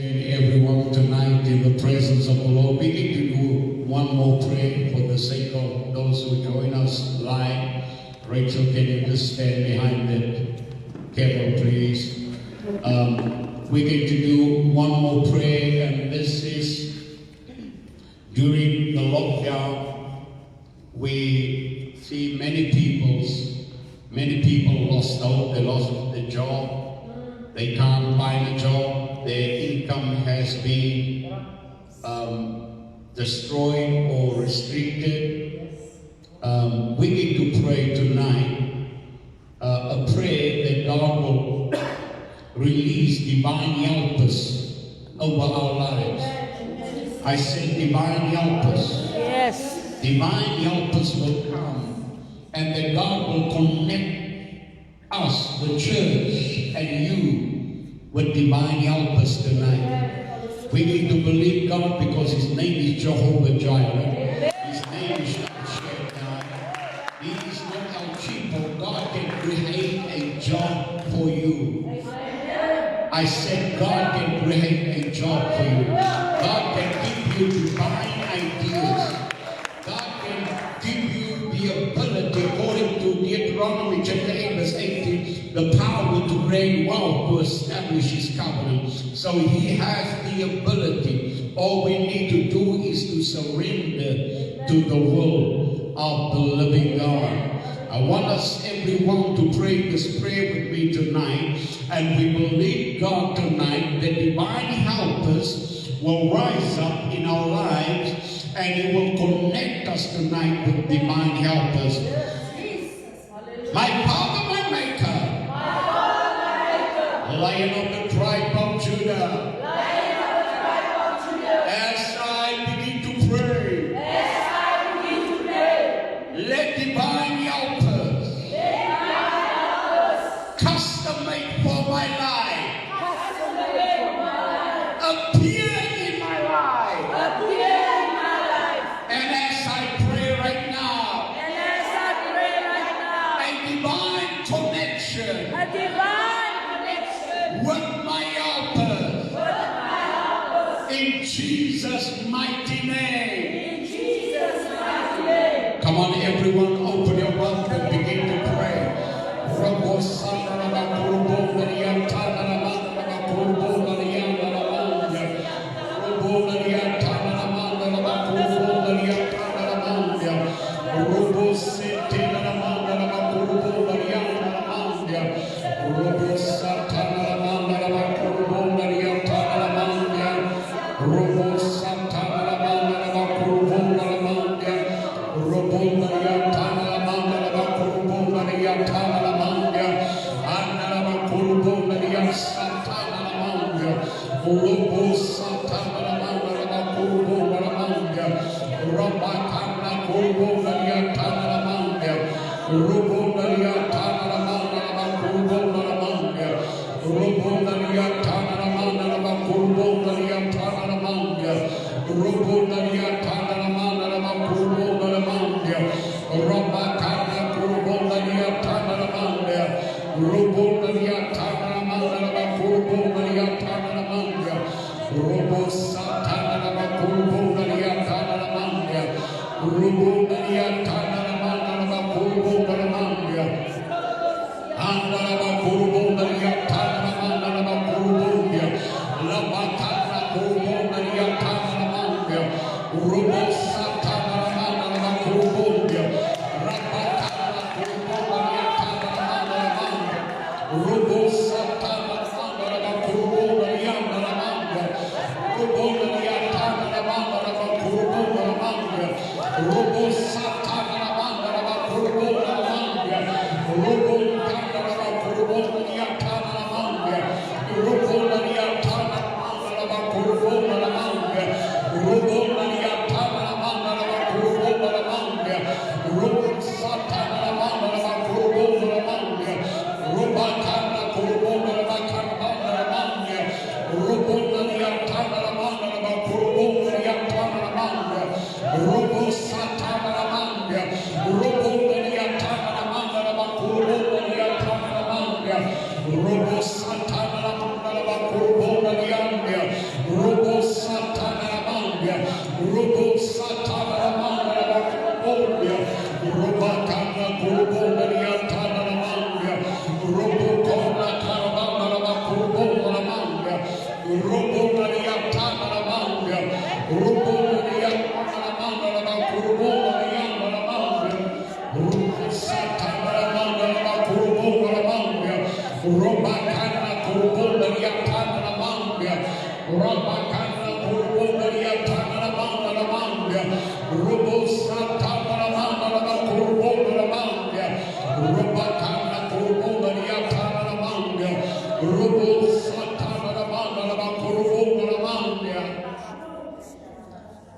everyone tonight in the presence of the Lord. We need to do one more prayer for the sake of those who join us live. Rachel, can you just stand behind the camera, please? We need to do one more prayer, and this is during the lockdown. We see many people lost hope. They lost their job. They can't find a job. Their income has been destroyed or restricted. We need to pray tonight a prayer that God will release divine helpers over our lives. I said divine helpers. Yes. Divine helpers will come, and that God will connect us, the church, and you with divine helpers tonight. We need to believe God because His name is Jehovah Jireh. His name is El Shaddai. He is not El Chipo. God can create a job for you. I said God can create a job for you. God can give you divine ideas. God can give you the ability, according to Deuteronomy chapter 8 verse 18, the power to reign well, to establish His covenant. So He has the ability. All we need to do is to surrender to the will of the living God. I want us, everyone, to pray this prayer with me tonight. And we believe God tonight that divine helpers will rise up in our lives, and He will connect us tonight with divine helpers. My Father, my Maker, Lion of the tribe of Judah, as I begin to pray, let divine helpers custom made for my life appear in my life. And as I pray right now, a divine connection with my helpers in Jesus' mighty name. Come on, everyone, open your mouth and begin to pray.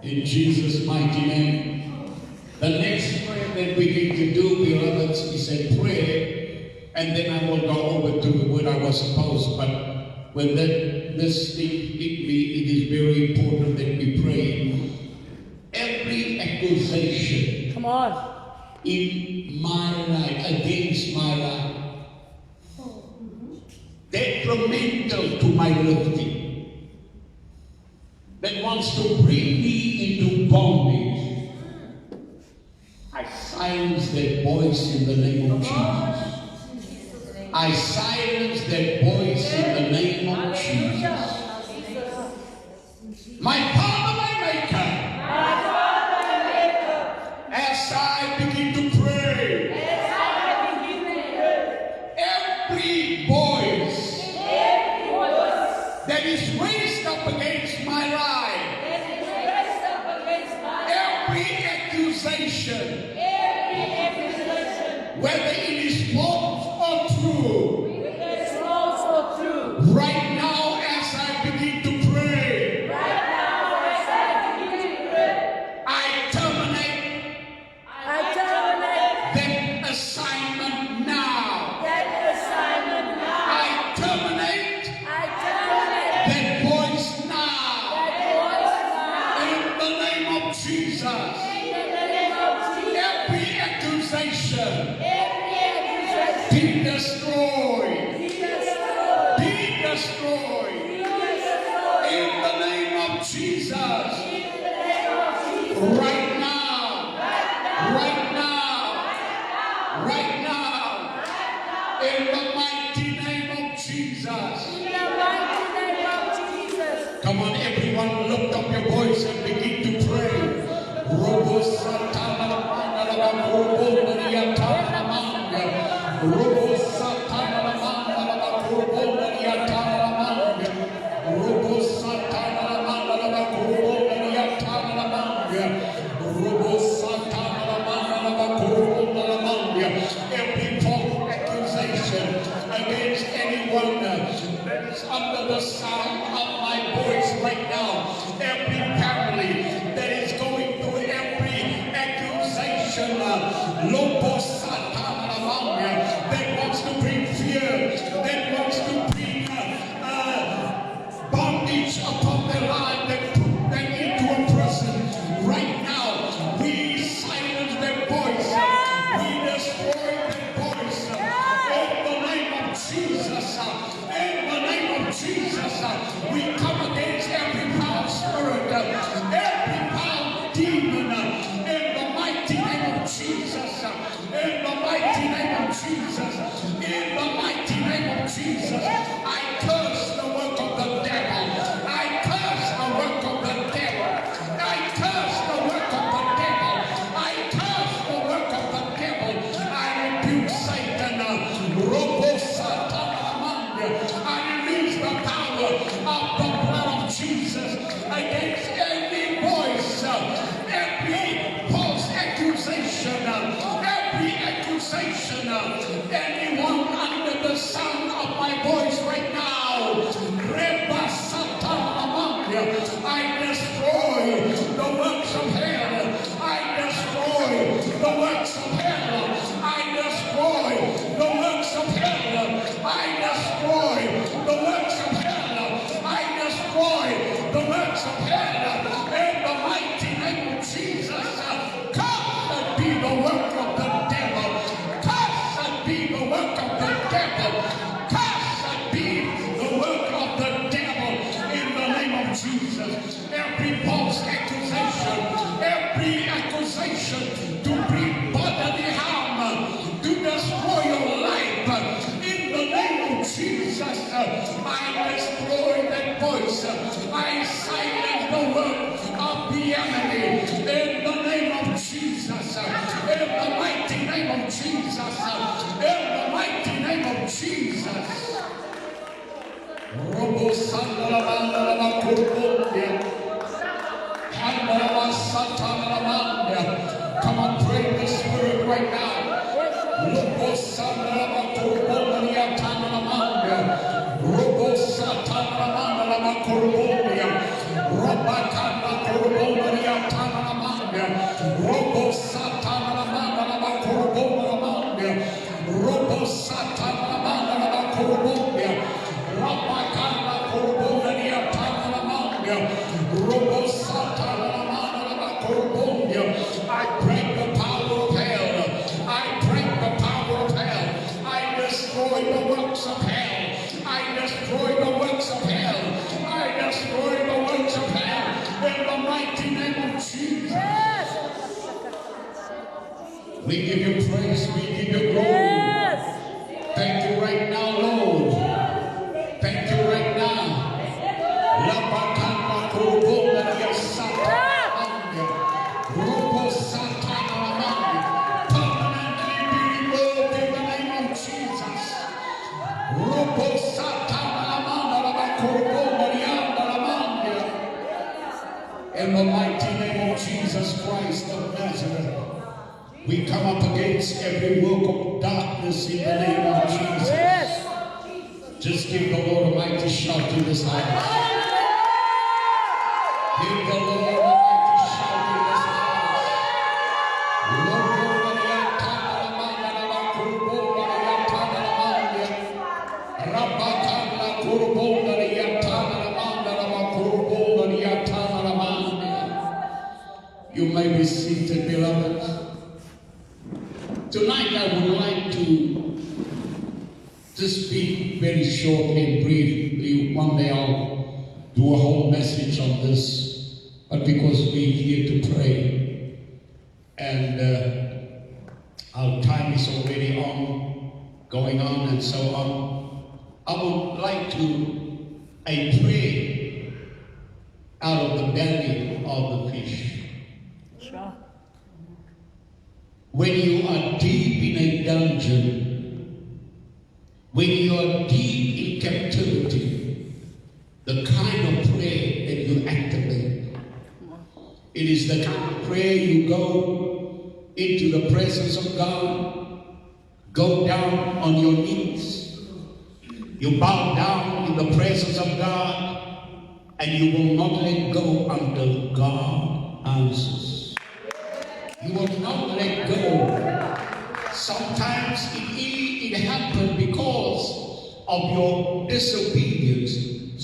In Jesus' mighty name. The next prayer that we need to do, beloveds, is a prayer, and then I will go over to what I was supposed. But when this thing hit me, it is very important that we pray. Every accusation, come on, in my life, against my life, detrimental to my lifting, that wants to bring me into bondage, I silence that voice in the name of Jesus. I silence that voice in the name of Jesus. My Father, my Maker, as I begin to pray, every voice that is raised up against my life, every accusation, whether it is false or true, right now as I begin to pray, I terminate that assignment now. I terminate that voice now. In the name of Jesus. Every accusation be destroyed. Be destroyed. In the name of Jesus. Right now. Right now. Right now. In the mighty name of Jesus. Come on, everyone, lift up your voice and begin to pray. Robo Satana Mandala Robo Mariatana Manga. Robo Satana Mandala Robo Mariatana Manga. Robo Satana Mandala Robo Mariatana Manga. Robo Satana Mandala Robo Manga. Every false accusation against anyone that is under the sound of my voice right now, every family that is going through every accusation, Lobo Satana Manga, that wants to bring fear, that wants to bring bondage upon their life, that put them into a prison. Right now, we silence their voice. We destroy their voice. In the name of Jesus. In the name of Jesus. We come against every foul spirit, every foul demon. In the mighty name of Jesus. In the mighty name of Jesus. In the mighty name of Jesus. I curse the work of the devil. I curse the work of the devil. I curse the work of the devil. I curse the work of the devil. I rebuke Satan. Robo Satan. I release the power of the blood of Jesus against every voice, every false accusation, anyone under the sound of my voice right now. Reba Satan. I destroy the works of hell. I destroy the works of hell. I destroy the works of hell. I destroy the works of hell. I destroy the works of hell. In the mighty name of Jesus. Cursed be the work of the devil. Cursed be the work of the devil. Cursed be the work of the devil. In the name of Jesus. Every false accusation, every accusation to bring bodily harm, to destroy your life, in the name of Jesus, I destroy that voice. Ghost, I silence the work of the enemy in the name of Jesus, in the mighty name of Jesus, in the mighty name of Jesus. Robo Sandala Mandala Kurundia, Handala Satana Mandia. Come on, pray in the Spirit right now. Robo Sandala Kurundia, Tana Mandia, Robo Satana Mandala Kurundia, Robakanda Kurundia, Tana Mandia, Robo Satana Mandala Kurundia, Robo Satana Mandala Kurundia. Rabakana Kurbonia Tanamania, Robo Satanamana Kurbonia. I break the power of hell. I break the power of hell. I destroy the works of hell. I destroy the works of hell. I destroy the works of hell. In the mighty name of Jesus. We give you praise. We give you glory. Thank you right now, Lord. Thank you right now. Labakana Kurbola Yasata Robo Satana permanently be removed in the name of Jesus. Robo Satana Kurbola Yanda. In the mighty name of Jesus Christ of Nazareth, we come up against every work of darkness in the name of Jesus. Just give the Lord a mighty shout in this house. Give the Lord a mighty shout in this house. You may be seated, beloved. Tonight I would like to speak very shortly and briefly. One day I'll do a whole message on this, but because we're here to pray and our time is already going on and so on, I would like to pray out of the belly of the fish. Sure. When you are deep in a dungeon, when you are deep in captivity, the kind of prayer that you activate, it is the kind of prayer you go into the presence of God, go down on your knees, you bow down in the presence of God, and you will not let go until God answers. You will not let go. Sometimes it happened because of your disobedience.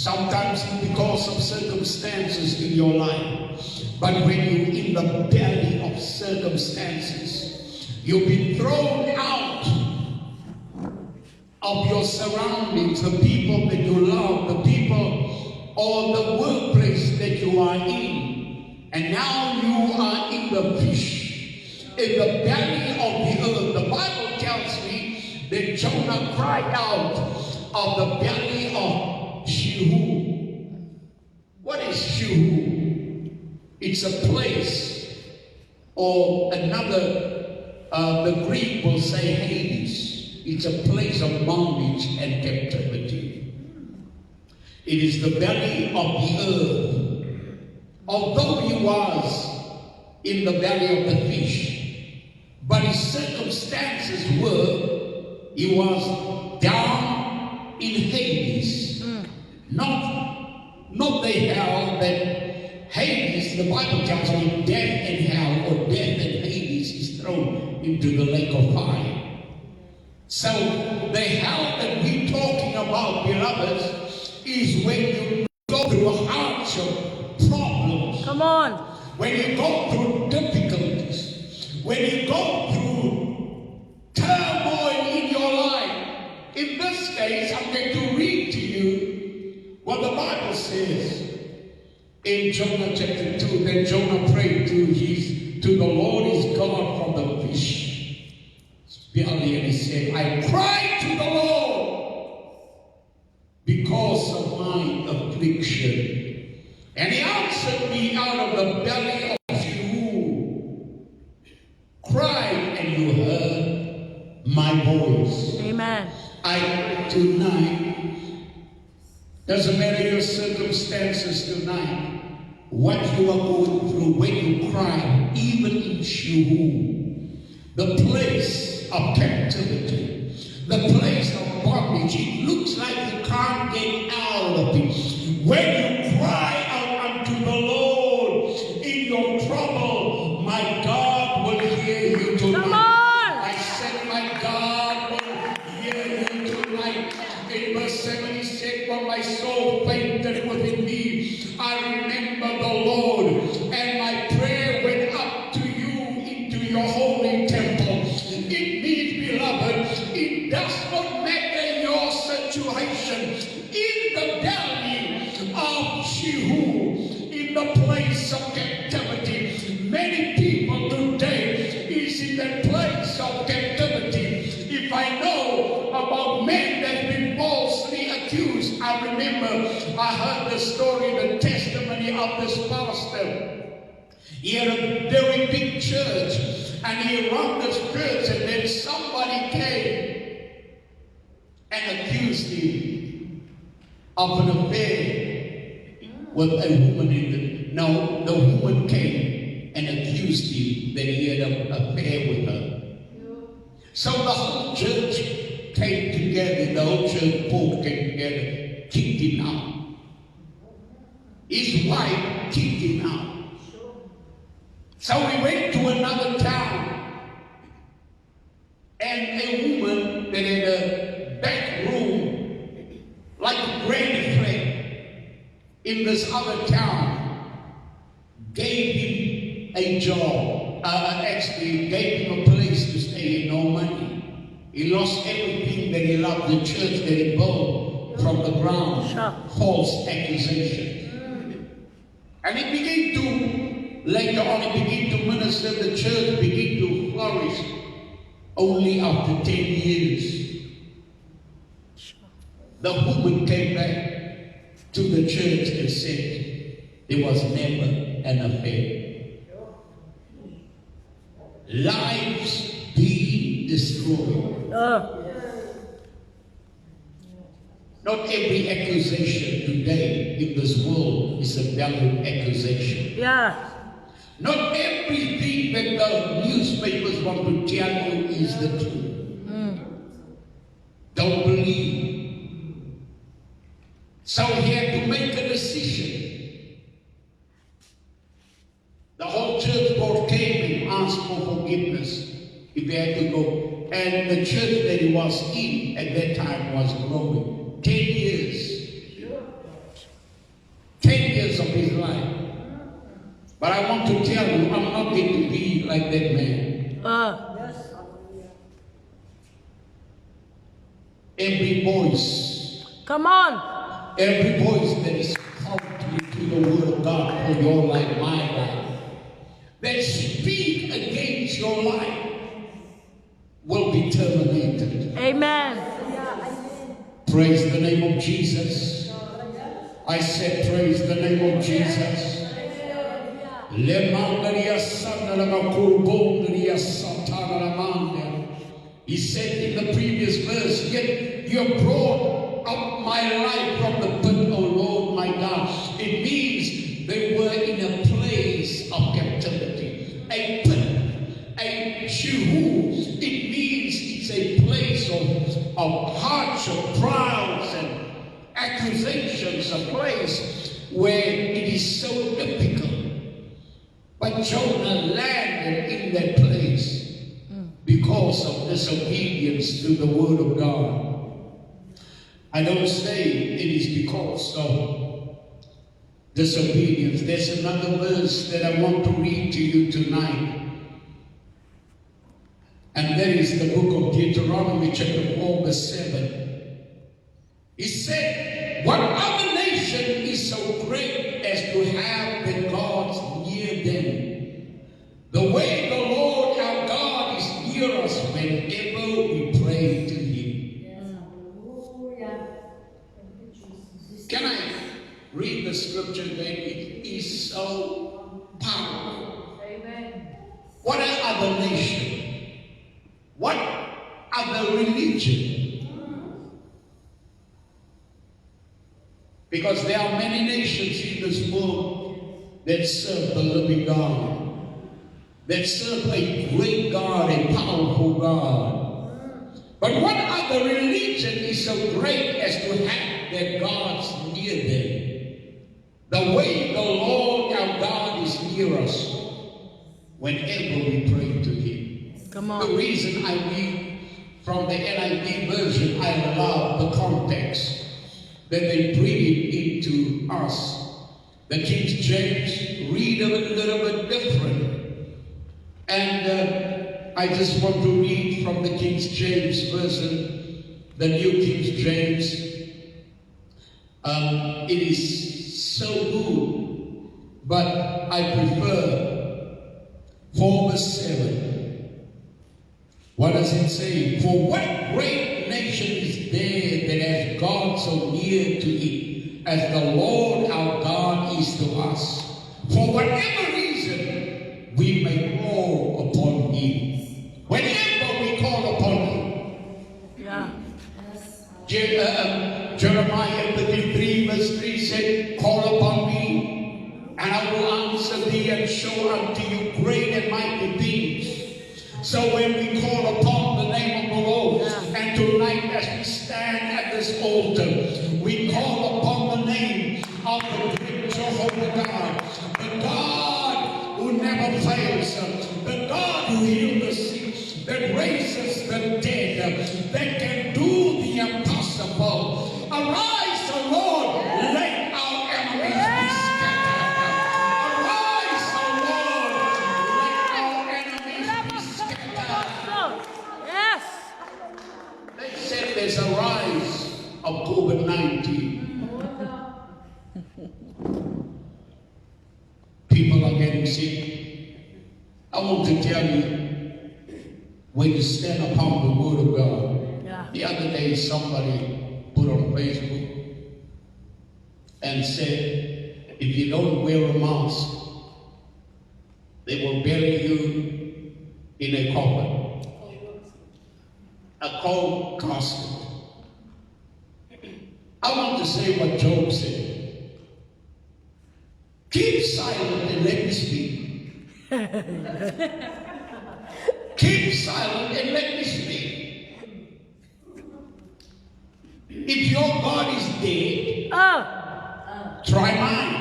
Sometimes because of circumstances in your life. But when you're in the belly of circumstances, you'll be thrown out of your surroundings, the people that you love, the people or the workplace that you are in. And now you are in the fish, in the belly of the earth. The Bible tells me that Jonah cried out of the belly of Sheol. What is Sheol? It's a place, or another, the Greek will say Hades. It's a place of bondage and captivity. It is the belly of the earth. Although he was in the belly of the fish, but his circumstances were, he was down in Hades. Not the hell that Hades, the Bible tells me, death and hell, or death and Hades is thrown into the lake of fire. So the hell that we're talking about, beloveds, is when you go through hardship, problems. Come on. When you go through difficulties, when you go through turmoil in your life. In this case, I'm going to read to you what the Bible says in Jonah chapter 2. Then Jonah prayed to the Lord his God from the fish belly, and he said, I cried to the Lord because of my my affliction. And he answered me out of the belly of Sheol. Cried, and you heard my voice. Amen. Tonight, doesn't matter your circumstances tonight, what you are going through, when you cry, even in Sheol, the place of captivity, the place of bondage, it looks like you can't get out of it. When you cry out unto the Lord in your trouble, my God will hear you tonight. Come on. I said, my God will hear you tonight. In verse 7 he said, for my soul fainted within me, I remember the Lord, and my prayer went up to you into your holy temple. It means, beloved, it does not matter your situation. In the belly of Sheol, in the place of captivity, many people today is in the place of captivity. If I know about men that have been falsely accused, I remember I heard the story, the testimony of this pastor. He had a very big church, and he ran this church, and then somebody came and accused him of an affair with a woman in the... No, the woman came and accused him that he had an affair with her. So the whole church came together, the whole church board came together, kicked him out. His wife kicked him out. So we went to another town, and a woman that had a back room, like a granny flat, in this other town, gave him a job, actually gave him a place to stay and no money. He lost everything that he loved, the church that he built from the ground. Sure. False accusation. And he began to, later on, he began to minister, the church began to flourish only after 10 years. The woman came back to the church and said, there was never an affair. Lives being destroyed. Not every accusation today in this world is a valid accusation. Yeah. Not everything that the newspapers want to tell you is the truth. Don't believe. So he had to make a decision. The whole church board came and asked for forgiveness if they had to go. And the church that he was in at that time was growing. 10 years. 10 years of his life. But I want to tell you, I'm not going to be like that man. Every voice. Come on. Every voice that is contrary to the word of God for your life, my life, that speak against your life will be terminated. Amen. Praise the name of Jesus. I said, praise the name of Jesus. He said in the previous verse, yet you have brought up my life from the pit, O Lord my God. It means they were in a place of captivity. A pit, a Sheol. It means it's a place of hardship, trials, and accusations, a place where it is so difficult. But Jonah landed in that place because of disobedience to the word of God. I don't say it is because of disobedience. There's another verse that I want to read to you tonight. And that is the book of Deuteronomy chapter 4 verse 7. He said, what other nation is so great as to have the gods near them? The way the Lord our God is near us whenever we pray to Him. Can I scripture that it is so powerful. Amen. What are other nations? What other religion? Because there are many nations in this world that serve the living God, that serve a great God, a powerful God. But what other religion is so great as to have their gods near them? The way the Lord our God is near us whenever we pray to Him. Come on. The reason I read from the NIV version, I love the context that they bring it into us. The King James read a little bit different. And I just want to read from the King James version, the New King James. It is so good, but I prefer 4 verse 7. What does it say? For what great nation is there that has God so near to it, as the Lord our God is to us? For whatever reason, we may call upon Him. Whenever we call upon Him. Yeah. Jeremiah 33 verse 3 said, call upon me, and I will answer thee and show unto you great and mighty things. So when we call upon the name of the Lord, and tonight as we stand at this altar, we call upon the name of the great Jehovah God, the God who never fails, the God who heals the sick, that raises the dead, that can do the impossible. Arise, O Lord, let our enemies be scattered. Arise, O Lord, let our enemies be scattered. Yes. They said there's a rise of COVID-19. People are getting sick. I want to tell you, when you stand upon the word of God. Yeah. The other day somebody put on Facebook and said, if you don't wear a mask, they will bury you in a coffin, a cold casket. I want to say what Job said. Keep silent and let me speak. Keep silent and let me speak. If your God is dead, try mine.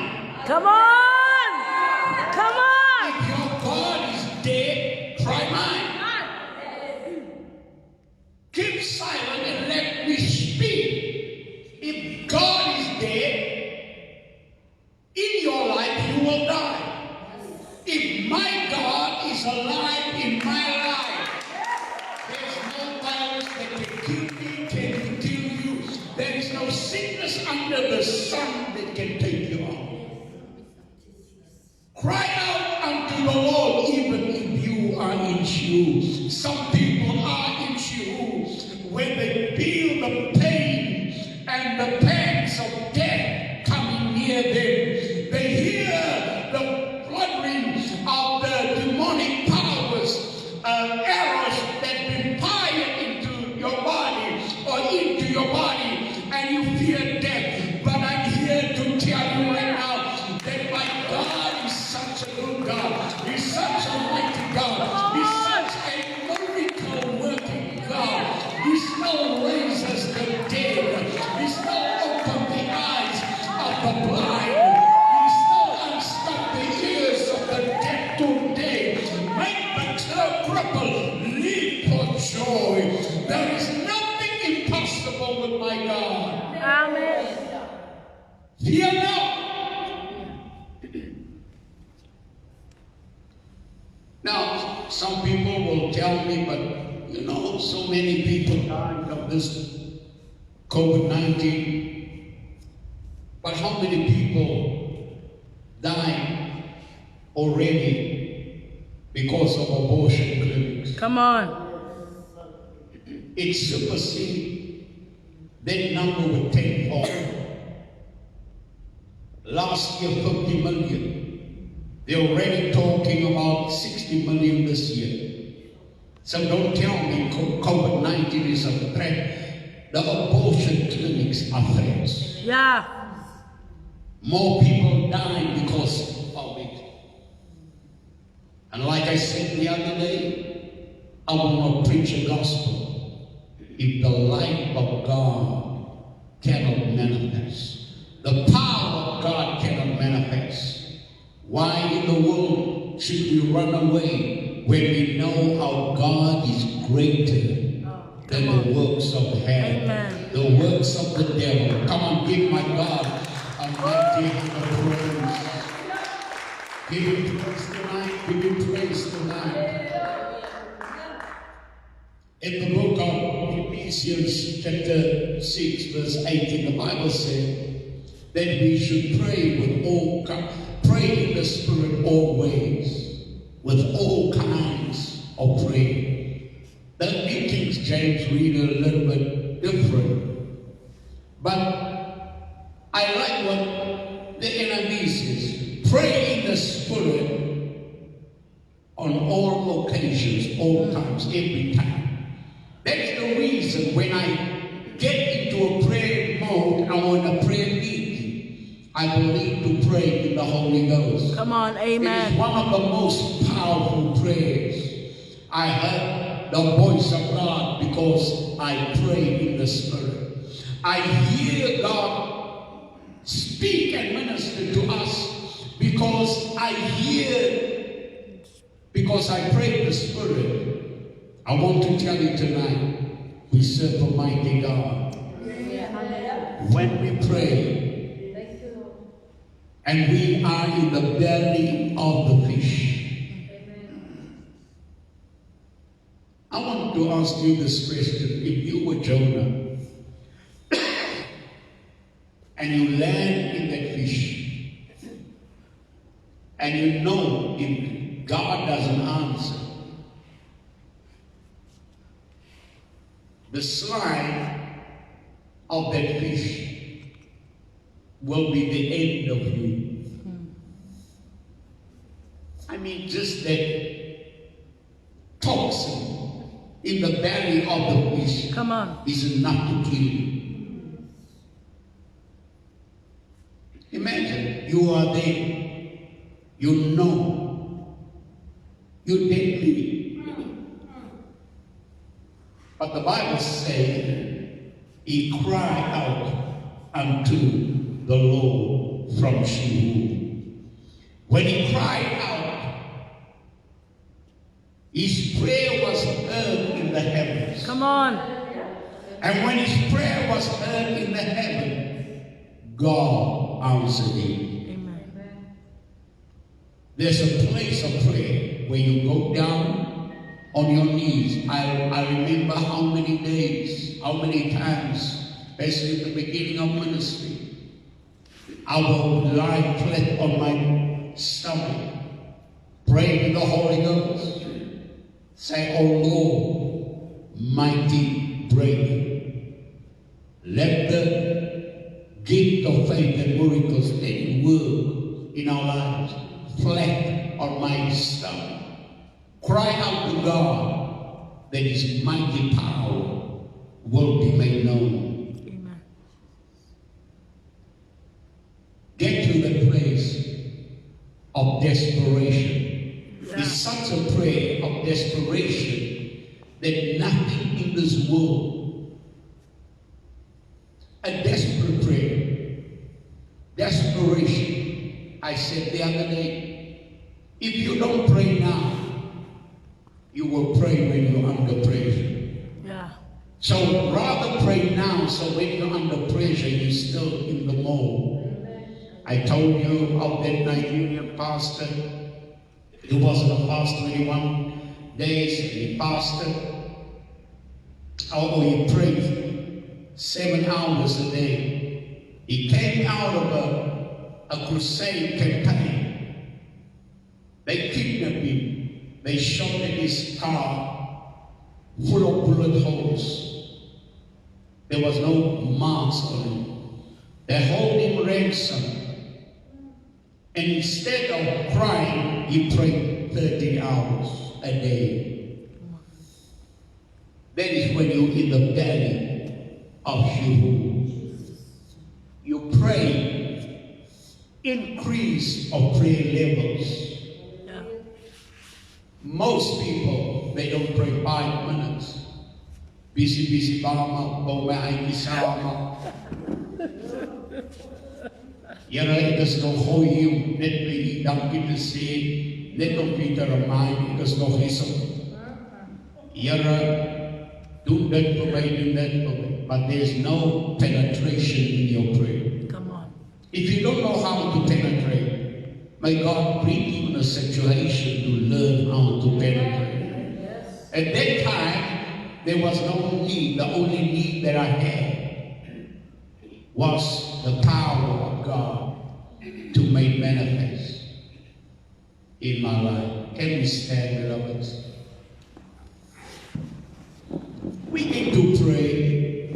Come on. Come on. If your God is dead, try mine. Keep silent and let me speak. If God is dead, in your life you will die. If my God is alive in my life, there's no virus that can kill me, can kill you. There is no sickness under the sun that can take you out. Cry out unto the Lord, even if you are in shoes. Some people are in shoes when they feel the pain and the pangs of death coming near them. They hear the fluttering of the demonic powers, arrows that been fired into your body or into your body, and you fear death. But I'm here to tell you right now that my God is such a good God. He's such a mighty God. He's such a miracle working God. He still raises the dead. He still opens the eyes of the blind. He still unstops the ears of the deaf today. Make the cripple leap for joy. There is nothing impossible with my God. Amen. Fear not. Now, some people will tell me, but you know, so many people died of this COVID-19. But how many people died already because of abortion clinics? Come on. It supersedes that number with tenfold. Last year, 50 million. They're already talking about 60 million this year. So don't tell me COVID-19 is a threat. The abortion clinics are threats. Yeah. More people die because of it. And like I said the other day, I will not preach a gospel if the light of God cannot manifest. The power of God cannot manifest. Why in the world should we run away when we know our God is greater than the works of hell, Amen. the works of the devil? Come on, give my God a mighty hand of praise. Give him praise tonight. Give him praise tonight. In the book of Ephesians chapter 6 verse 18, the Bible said that we should pray with pray in the Spirit always, with all kinds of prayer. The New King James read a little bit different, but I like what the NIV says. Pray in the Spirit on all occasions, all times, every time. That's the reason when I get into a prayer mode, I want a prayer meeting, I believe to pray in the Holy Ghost. Come on, It is amen. one of the most powerful prayers. I heard the voice of God because I pray in the Spirit. I hear God speak and minister to us because I pray in the Spirit. I want to tell you tonight, we serve a mighty God. When we pray, and we are in the belly of the fish. I want to ask you this question. If you were Jonah, and you land in that fish, and you know if God doesn't answer, the slide of that fish will be the end of you. I mean, just that toxin in the belly of the fish Come on. is enough to kill you. Imagine you are there, you know, you're deadly. But the Bible says, he cried out unto the Lord from Sheol. When he cried out, his prayer was heard in the heavens. Come on. And when his prayer was heard in the heaven, God answered him. Amen. There's a place of prayer where you go down on your knees. I remember how many days, how many times, especially at the beginning of ministry, I would lie flat on my stomach, pray with the Holy Ghost, say, "Oh Lord, mighty breaker, let the gift of faith and miracles that you work in our lives flat on my stomach. Cry out to God that his mighty power will be made known." Amen. Get to the place of desperation. Yeah. It's such a prayer of desperation that nothing in this world, a desperate prayer, desperation. I said the other day, if you don't pray now, you will pray when you're under pressure. Yeah. So rather pray now, so when you're under pressure, you're still in the mode. I told you of that Nigerian pastor. He wasn't a fast 21 days, he fasted. Although he prayed 7 hours a day. He came out of a crusade campaign. They kidnapped him. They shot at his car full of bullet holes. There was no marks on him. They hold him ransom And instead of crying, he prayed 30 hours a day. That is when you're in the belly of Sheol. You pray, increase of prayer levels. Yeah. Most people, they don't pray 5 minutes. Busy, bama, boma, isama. Yara, ikas no hoyim, net me, dangin the sea, net of Peter of mine, ikas no hisom. Yara, do that for me, do that for me. But there's no penetration in your prayer. Come on. If you don't know how to penetrate, may God bring you in a situation to learn how to penetrate. Yes. At that time, there was no need. The only need that I had was the power of God to make manifest in my life. Can we stand, beloved? We need to pray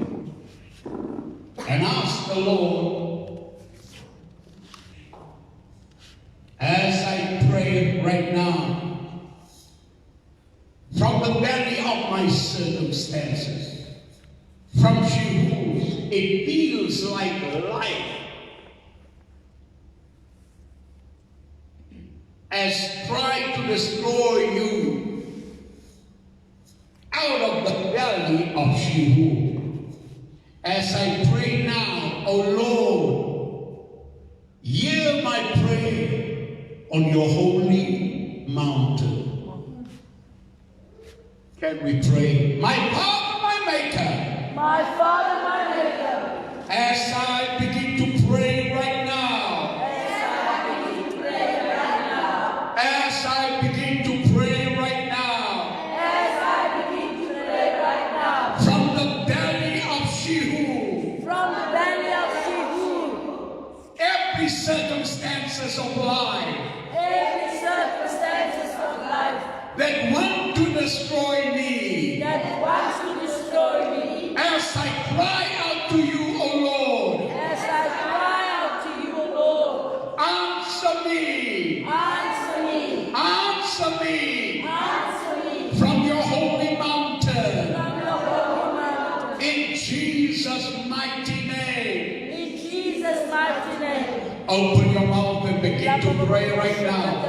and ask the Lord, as I pray right now, from the belly of my circumstances, from Sheol, it feels like life has tried to destroy you out of the belly of Sheol. As I pray now, O Lord, hear my prayer on your holy mountain. Can we pray? My Father, my Maker. My Father, my Maker. As I begin to pray right now. As I begin to pray right now. From the belly of Sheol. Every circumstances of life. That want to destroy me. As I cry out to you, O Lord. Answer me. Answer me. From your holy mountain. In Jesus' mighty name. Open your mouth and begin to pray right now.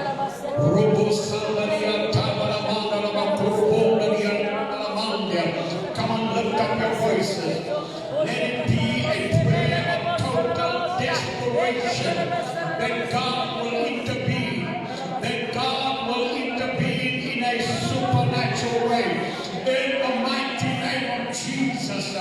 Come on, lift up your voices. Let it be a prayer of total desperation that God will intervene. That God will intervene in a supernatural way. In the mighty name of Jesus.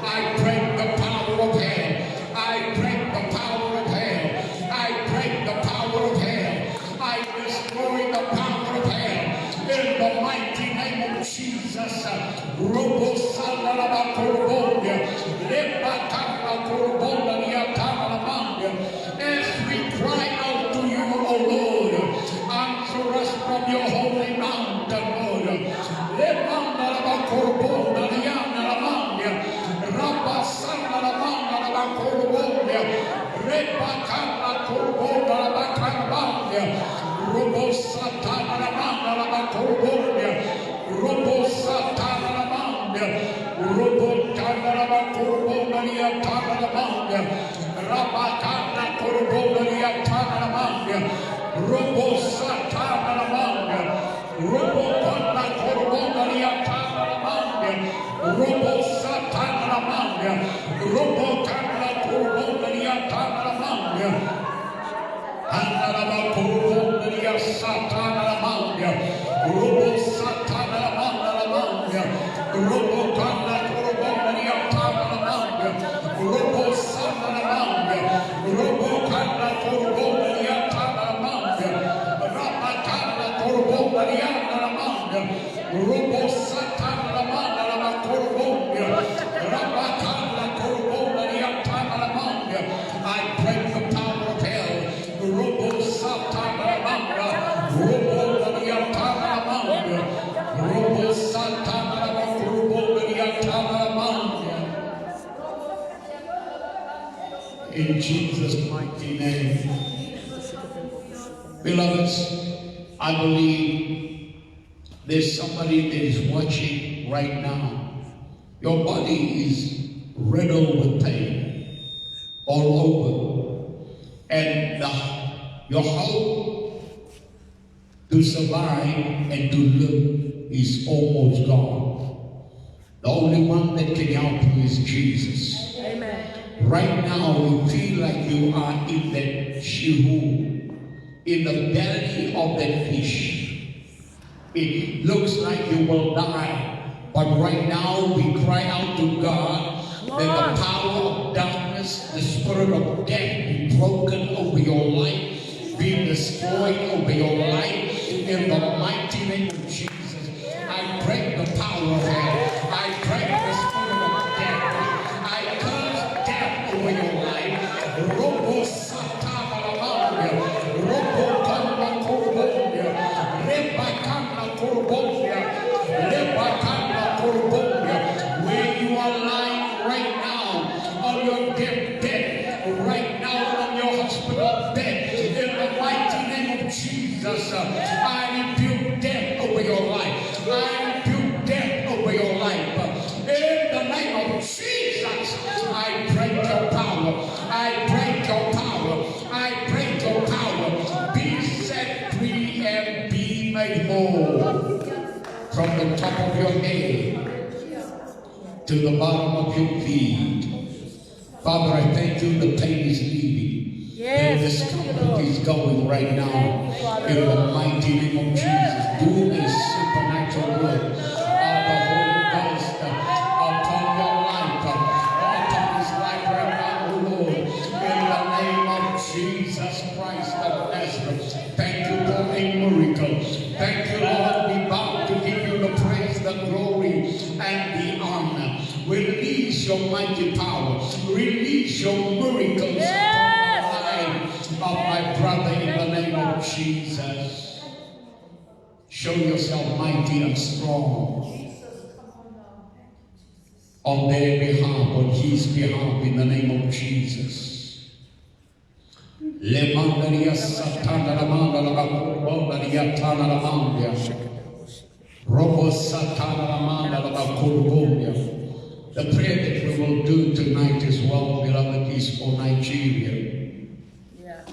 I break the power of hell. I break the power of hell. I break the power of hell. I destroy the power of hell. In the mighty name of Jesus. As we cry out to you, O Lord, answer us from your holy mountain, Lord. I break the power of hell. Beloveds, I believe there's somebody that is watching right now. Your body is riddled with pain all over. And your hope to survive and to live is almost gone. The only one that can help you is Jesus. Amen. Right now, you feel like you are in that Sheol, in the belly of that fish. It looks like you will die, but right now we cry out to God that the power of darkness, the spirit of death be broken over your life, be destroyed over your life in the mighty name of Jesus. I break the power of hell. I break the spirit of death. I curse death over your life. Robo Satabalabia, Robo Kanda Korbonia, Reba Kanda Korbonia, Reba Kanda Korbonia. Where you are lying right now on your deathbed, right now on your hospital bed, in the mighty name of Jesus, I rebuke death over your life. I rebuke death over your life. In the name of Jesus, I break your power. I break your power. I break your power. Be set free and be made whole. From the top of your head to the bottom of your feet. Father, I thank you the pain is leaving. Yes, And discomfort is going right now. In the mighty name of Jesus. Do a supernatural work of the Holy Ghost upon your life. Upon his life right now, O Lord. In the name of Jesus Christ of Nazareth. Thank you for a miracle. Thank you, Lord. We bow to give you the praise, the glory, and the honor. Release your mighty power. Release your miracles upon the life of my brother in the name of Jesus. Show yourself mighty and strong on their behalf, on his behalf, in the name of Jesus. Lemandaria satana lamanda labakurbonaria tana lamandia. Robo satana lamanda labakurbonia. The prayer that we will do tonight as well, beloved, is for Nigeria. Yeah.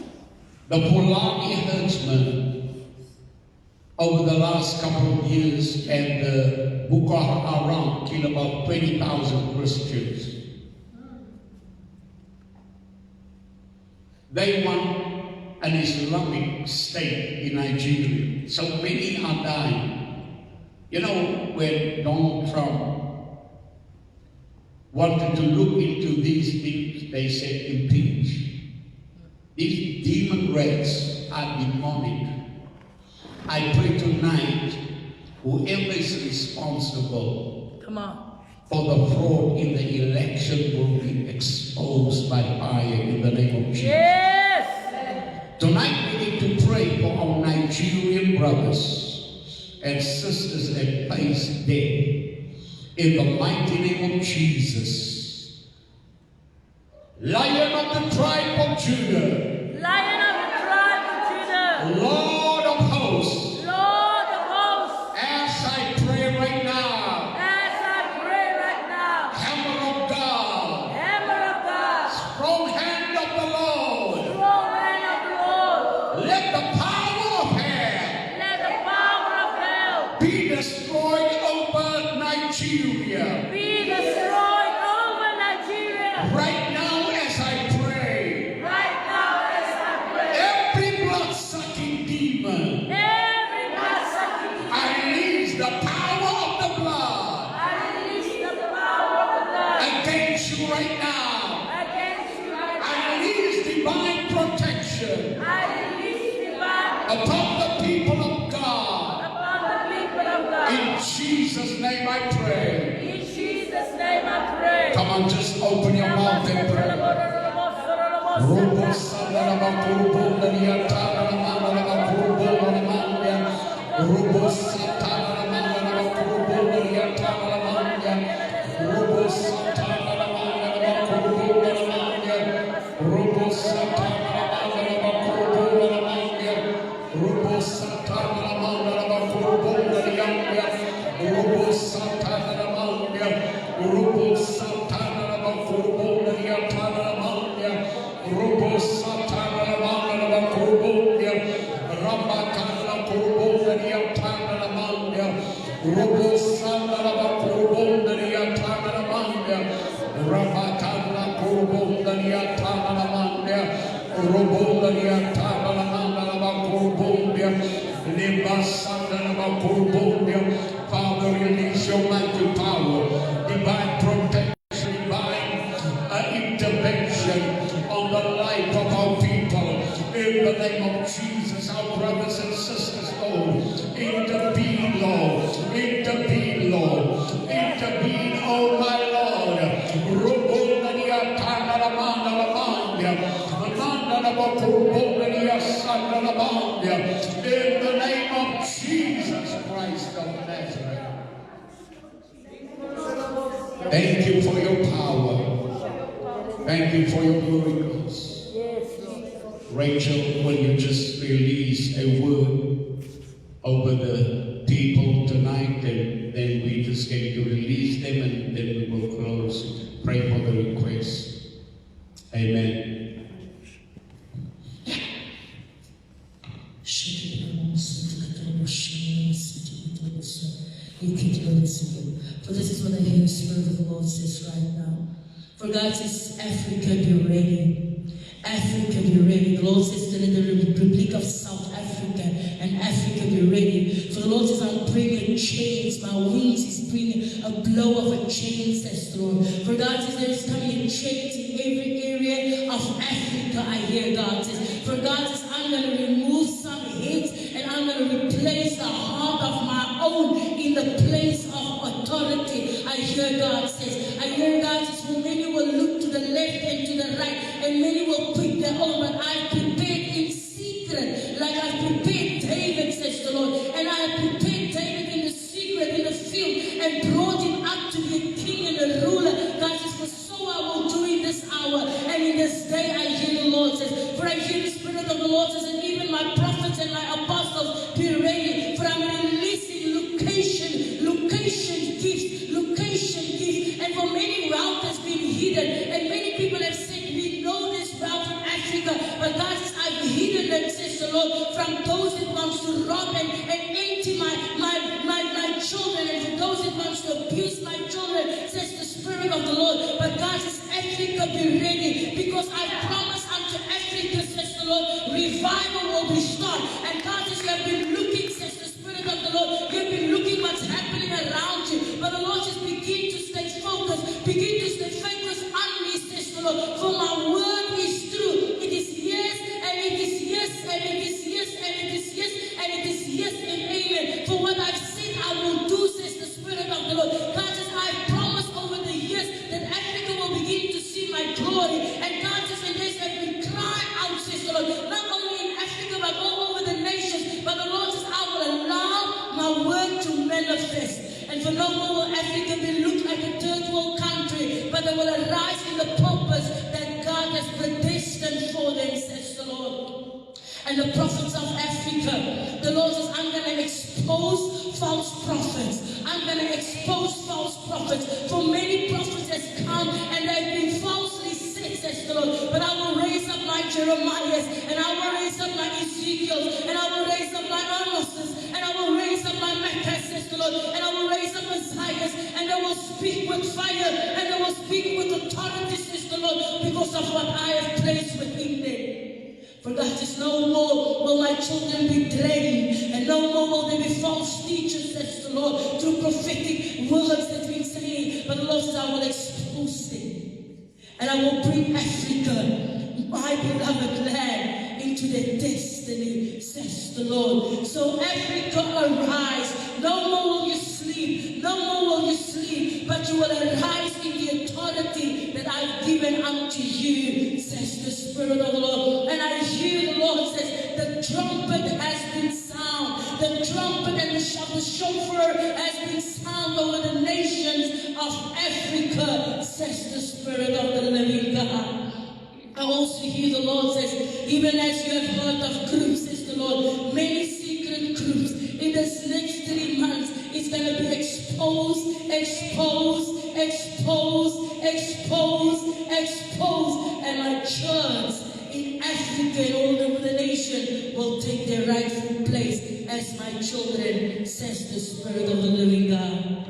The Fulani herdsmen over the last couple of years and the Boko Haram killed about 20,000 Christians. They want an Islamic state in Nigeria. So many are dying. You know, when Donald Trump wanted to look into these things, they said impeach. These demon rats are demonic. I pray tonight, whoever is responsible Come on. for the fraud in the election will be exposed by fire in the name of Jesus. Yes. Tonight we need to pray for our Nigerian brothers and sisters that face death. In the mighty name of Jesus. Lion of the tribe of Judah. Lion of the tribe of Judah. Lord of hosts. Lord of hosts. As I pray right now. As I pray right now. Hammer of God. Hammer of God. Strong hand of the Lord. Strong hand of the Lord. Let the power of hell. Let the power of hell Be destroyed over Nigeria. be destroyed over Nigeria. Right now as I pray. Right now as I pray. Every blood-sucking demon. Every blood-sucking demon. I release the power of the blood I release the power of the blood against you right now. against you right I now. release divine protection I release divine upon the people of God. upon the people of God. In Jesus' name I pray. In Jesus' name I pray. Come on, just open your mouth and pray. Robo Sandaraba Kurubo Nariata Namana Kurubo Namanda. Robo Satana Namana Kurubo Nariata Namanda. Robo Satana Namana Kurubo Namanda. Robo Satana Namana Kurubo Namanda. Father, release your mighty power, divine protection, divine intervention on the life of our people. In the name of Jesus, our brothers and sisters, Lord, intervene, Lord, intervene, Lord, intervene, oh my Lord. In the name of Jesus Christ of Nazareth. Thank you for your power. Thank you for your miracles. Rachel, when you just release a word over the people tonight, and then we just going to release them, and then we will close. Pray for the request. Amen. For this is what I hear the Spirit of the Lord says right now. For God says, Africa, be ready. Africa, be ready. The Lord says that in the Republic of South Africa, and Africa, be ready. For the Lord says, I'm bringing chains. My wings is bringing a blow of a chain, says the Lord. For God says, there is coming a chains in every area of Africa, I hear God says. For God says, I'm going to remove some heads, and I'm going to replace the heart of my own in the place of authority. I hear God says. I hear God says, for many will look to the left and to the right, and many will pick their own, but I prepared in secret, like I prepared David, says the Lord. And I prepared David in the secret, in the field, and brought him up to be a king and a ruler. God says, for so I will do in this hour, and in this day I hear the Lord says. For I hear the Spirit of the Lord says, and even my prophets and my apostles, be ready, for I'm releasing location gifts, and for many route has been hidden, and many people have said, we know this route in Africa, but God says, I've hidden them, says the Lord, from those that wants to rob and empty my children, and for those that wants to abuse my children, says the Spirit of the Lord. But God says, Africa, be ready, because I promise unto Africa, says the Lord, revival will be started. And God says, you have been looking, says the Spirit of the Lord, you've been looking what's happening around you, but the Lord says, begin to stay focused, begin to stay focused on me, says the Lord, for my word is true. It is yes, and it is yes, and it is yes, and it is yes, and it is yes, and amen. For what I've said I will do, says the Spirit of the Lord. God says, I promise over the years that Africa will begin to see my glory. And God says, and they have been crying out, says the Lord, not only in Africa, but all over the nations. But the Lord says, I will allow my word to manifest. And for no more will Africa be looked like a third world country, but they will arise in the purpose that God has predestined for them, says the Lord. And the prophets of Africa, the Lord says, I'm going to expose false prophets. I'm going to expose false prophets. For many prophets has come and they've been falsely set, says the Lord. But I will raise up my Jeremiahs, and I will raise up my Ezekiels, and I will raise up my Amoses, and I will raise up my Micah, says the Lord, and I will raise up Messiahs, and they will speak with fire, and they will speak with authority, says the Lord, because of what I have placed within them. For God says, no more will my children be drained, and no more will there be false teachers, says the Lord, through prophetic words that we've been saying. But the Lord says, I will expose them, and I will bring Africa, my beloved land, into their destiny, says the Lord. So Africa, arise. No more will you sleep. No more will you sleep, but you will arise in the authority that I've given unto you, says the Spirit of the Lord. And I hear the Lord says, the trumpet has been sound. The trumpet and the shofar has been sound over the nations of Africa, says the Spirit of the living God. I also hear the Lord says, even as you have heard of groups, says the Lord, many secret groups, in this next 3 months, it's going to be exposed, and my church in Africa and all over the nation will take their rightful place as my children, says the Spirit of the living God.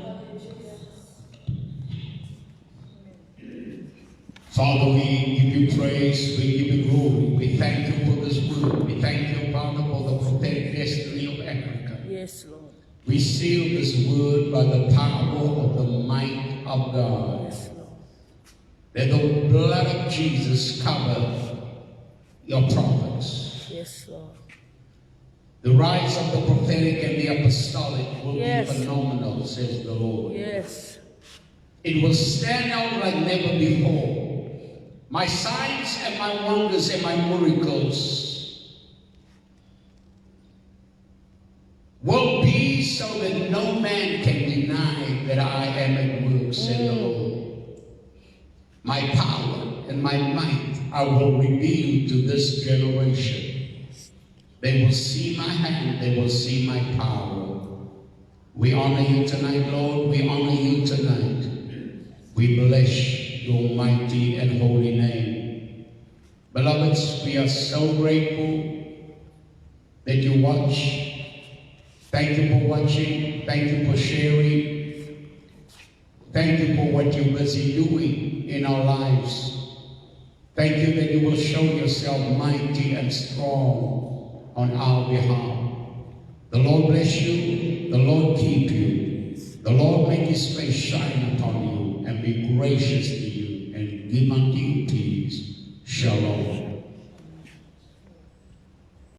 Father, we give you praise, we give you glory. We thank you for this word. We thank you, Father, for the prophetic destiny of Africa. Yes, Lord. We seal this word by the power of the might of God. Yes, Lord. Let the blood of Jesus cover your prophets. Yes, Lord. The rise of the prophetic and the apostolic will Yes. be phenomenal, says the Lord. Yes. It will stand out like never before. My signs and my wonders and my miracles will be so that no man can deny that I am at work, said the Lord. My power and my might I will reveal to this generation. They will see my hand, they will see my power. We honor you tonight, Lord. We honor you tonight. We bless your mighty and holy name. Beloveds, we are so grateful that you watch. Thank you for watching. Thank you for sharing. Thank you for what you're busy doing in our lives. Thank you that you will show yourself mighty and strong on our behalf. The Lord bless you. The Lord keep you. The Lord make his face shine upon you and be gracious to you and give unto you peace. Shalom.